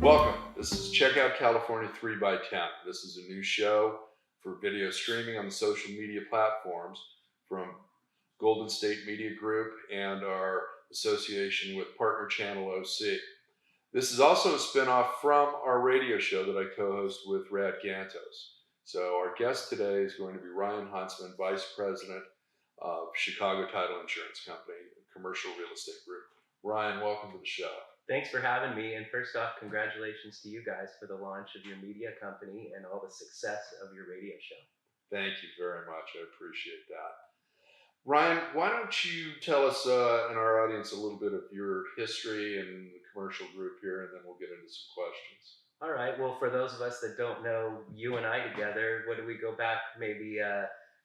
Welcome. This is Check Out California 3 by 10. This is a new show for video streaming on the social media platforms from Golden State Media Group and our association with Partner Channel OC. This is also a spinoff from our radio show that I co-host with Rad Gantos. So our guest today is going to be Ryan Huntsman, Vice President of Chicago Title Insurance Company, Commercial Real Estate Group. Ryan, welcome to the show. Thanks for having me. And first off, congratulations to you guys for the launch of your media company and all the success of your radio show. Thank you very much. I appreciate that. Ryan, why don't you tell us and our audience a little bit of your history and the commercial group here, and then we'll get into some questions. All right. Well, for those of us that don't know you and I together, what do we go back maybe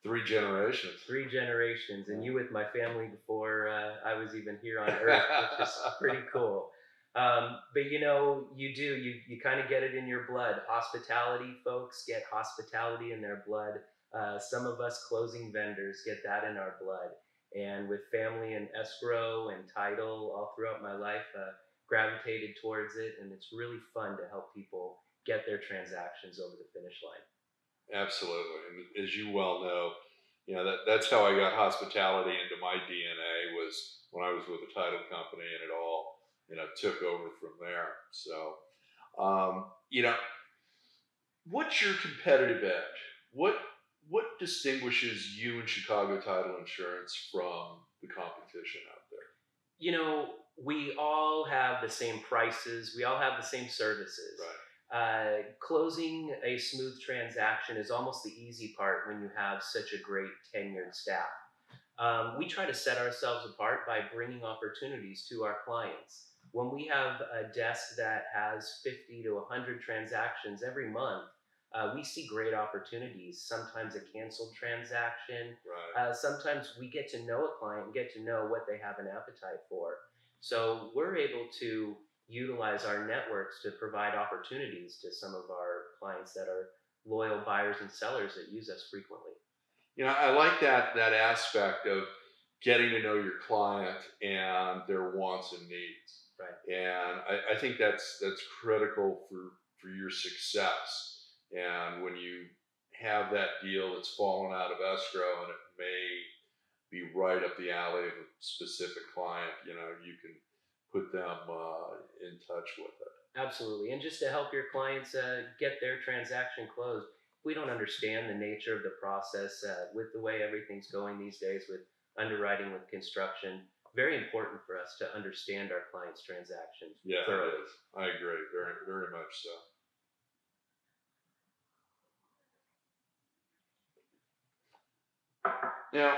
3 generations. 3 generations, and you with my family before I was even here on Earth, which is pretty cool. But you kind of get it in your blood. Hospitality folks get hospitality in their blood. Some of us closing vendors get that in our blood. And with family and escrow and title all throughout my life, gravitated towards it. And it's really fun to help people get their transactions over the finish line. Absolutely. And as you well know, that's how I got hospitality into my DNA, was when I was with a title company, and it all took over from there. So, what's your competitive edge? What distinguishes you and Chicago Title Insurance from the competition out there? We all have the same prices. We all have the same services. Right. Closing a smooth transaction is almost the easy part when you have such a great tenured staff. We try to set ourselves apart by bringing opportunities to our clients. When we have a desk that has 50 to 100 transactions every month, we see great opportunities. Sometimes a canceled transaction. Right. Sometimes we get to know a client and get to know what they have an appetite for. So we're able to utilize our networks to provide opportunities to some of our clients that are loyal buyers and sellers that use us frequently. I like that aspect of getting to know your client and their wants and needs. Right. And I think that's critical for your success. And when you have that deal that's fallen out of escrow and it may be right up the alley of a specific client, you can put them in touch with it. Absolutely. And just to help your clients get their transaction closed, we don't understand the nature of the process with the way everything's going these days with underwriting, with construction. Very important for us to understand our clients' transactions thoroughly. It is. I agree. Very, very much so. Now,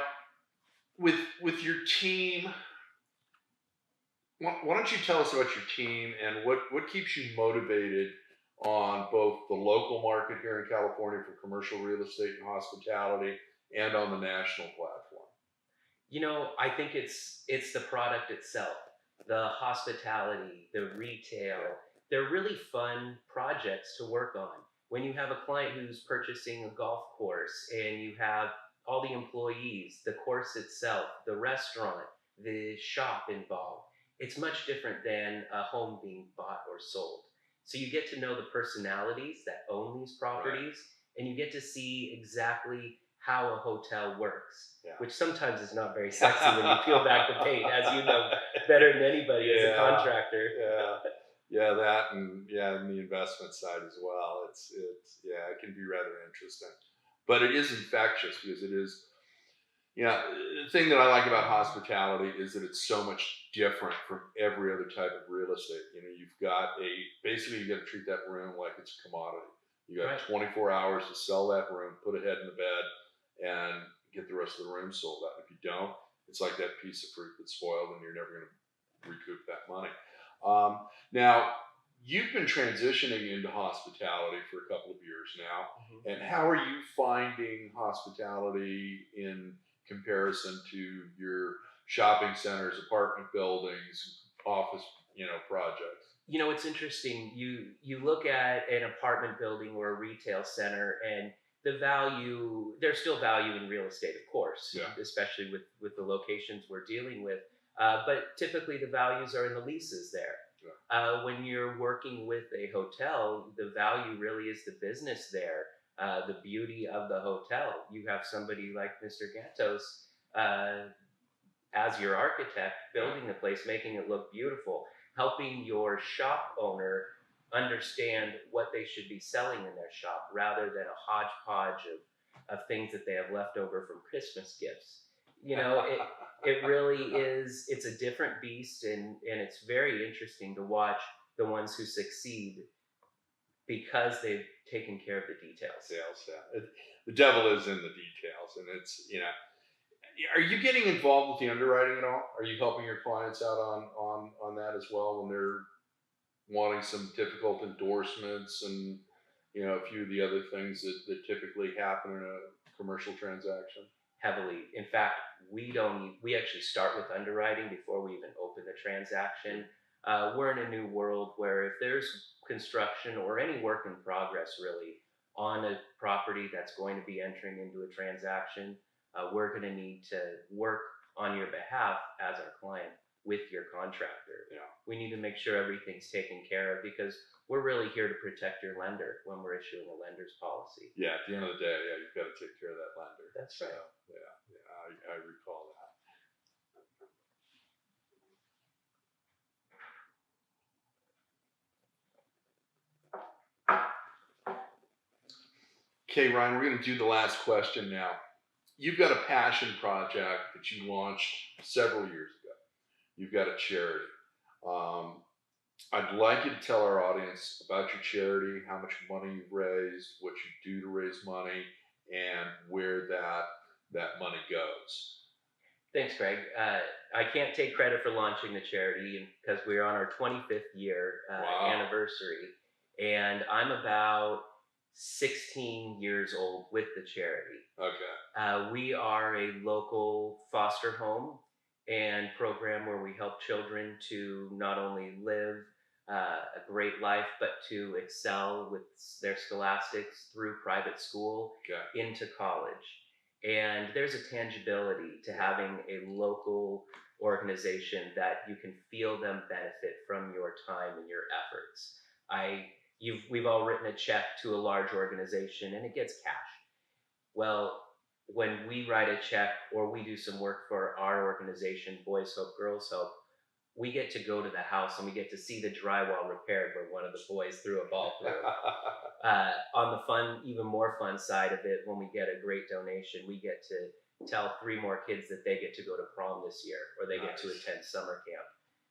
with your team, why don't you tell us about your team and what keeps you motivated on both the local market here in California for commercial real estate and hospitality, and on the national platform? I think it's the product itself, the hospitality, the retail. They're really fun projects to work on. When you have a client who's purchasing a golf course and you have all the employees, the course itself, the restaurant, the shop involved, it's much different than a home being bought or sold. So you get to know the personalities that own these properties, and you get to see exactly how a hotel works, which sometimes is not very sexy when you peel back the paint, as you know better than anybody as a contractor. That and the investment side as well. It can be rather interesting, but it is infectious because it is. The thing that I like about hospitality is that it's so much different from every other type of real estate. You've got basically you got to treat that room like it's a commodity. You got 24 hours to sell that room, put a head in the bed, and get the rest of the room sold out. If you don't, it's like that piece of fruit that's spoiled and you're never going to recoup that money. Now, you've been transitioning into hospitality for a couple of years now. Mm-hmm. And how are you finding hospitality in comparison to your shopping centers, apartment buildings, office, projects? It's interesting. You look at an apartment building or a retail center, and there's still value in real estate, of course, especially with the locations we're dealing with. But typically the values are in the leases there. When you're working with a hotel, the value really is the business there, the beauty of the hotel. You have somebody like Mr. Gantos as your architect, building the place, making it look beautiful, helping your shop owner understand what they should be selling in their shop rather than a hodgepodge of things that they have left over from Christmas gifts. You know, it really is, it's a different beast, and it's very interesting to watch the ones who succeed because they've taken care of the details. The devil is in the details, and it's, you know, are you getting involved with the underwriting at all? Are you helping your clients out on that as well when they're wanting some difficult endorsements and, you know, a few of the other things that typically happen in a commercial transaction? Heavily. In fact, we actually start with underwriting before we even open the transaction. We're in a new world where if there's construction or any work in progress really on a property that's going to be entering into a transaction, we're going to need to work on your behalf as our client with your contractor. Yeah. We need to make sure everything's taken care of because we're really here to protect your lender when we're issuing a lender's policy. Yeah, at the end of the day, yeah, you've got to take care of that lender. That's right. Yeah, I recall that. Okay, Ryan, we're going to do the last question now. You've got a passion project that you launched several years ago. You've got a charity. I'd like you to tell our audience about your charity, how much money you've raised, what you do to raise money, and where that money goes. Thanks, Greg. I can't take credit for launching the charity because we're on our 25th year anniversary, and I'm about 16 years old with the charity. Okay. We are a local foster home and program where we help children to not only live a great life, but to excel with their scholastics through private school into college. And there's a tangibility to having a local organization that you can feel them benefit from your time and your efforts. We've all written a check to a large organization and it gets cashed. Well, when we write a check or we do some work for our organization, Boys Hope, Girls Hope, we get to go to the house and we get to see the drywall repaired where one of the boys threw a ball through. On the even more fun side of it, when we get a great donation, we get to tell 3 more kids that they get to go to prom this year, or they get to attend summer camp.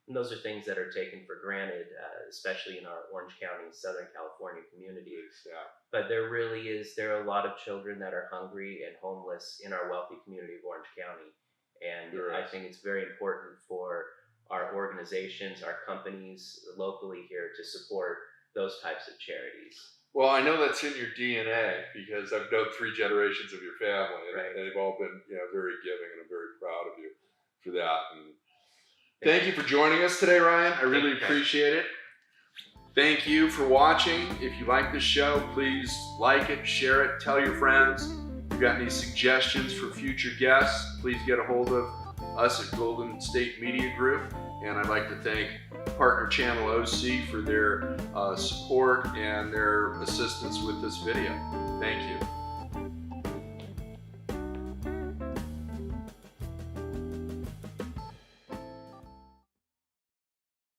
And those are things that are taken for granted, especially in our Orange County, Southern California communities. Yeah. But there are a lot of children that are hungry and homeless in our wealthy community of Orange County. And I think it's very important for our organizations, our companies locally here to support those types of charities. Well, I know that's in your DNA because I've known 3 generations of your family, and they've all been, you know, very giving, and I'm very proud of you for that. And thank you for joining us today, Ryan. I really appreciate it. Thank you for watching. If you like this show, please like it, share it, tell your friends. If you've got any suggestions for future guests, please get a hold of us at Golden State Media Group. And I'd like to thank Partner Channel OC for their support and their assistance with this video. Thank you.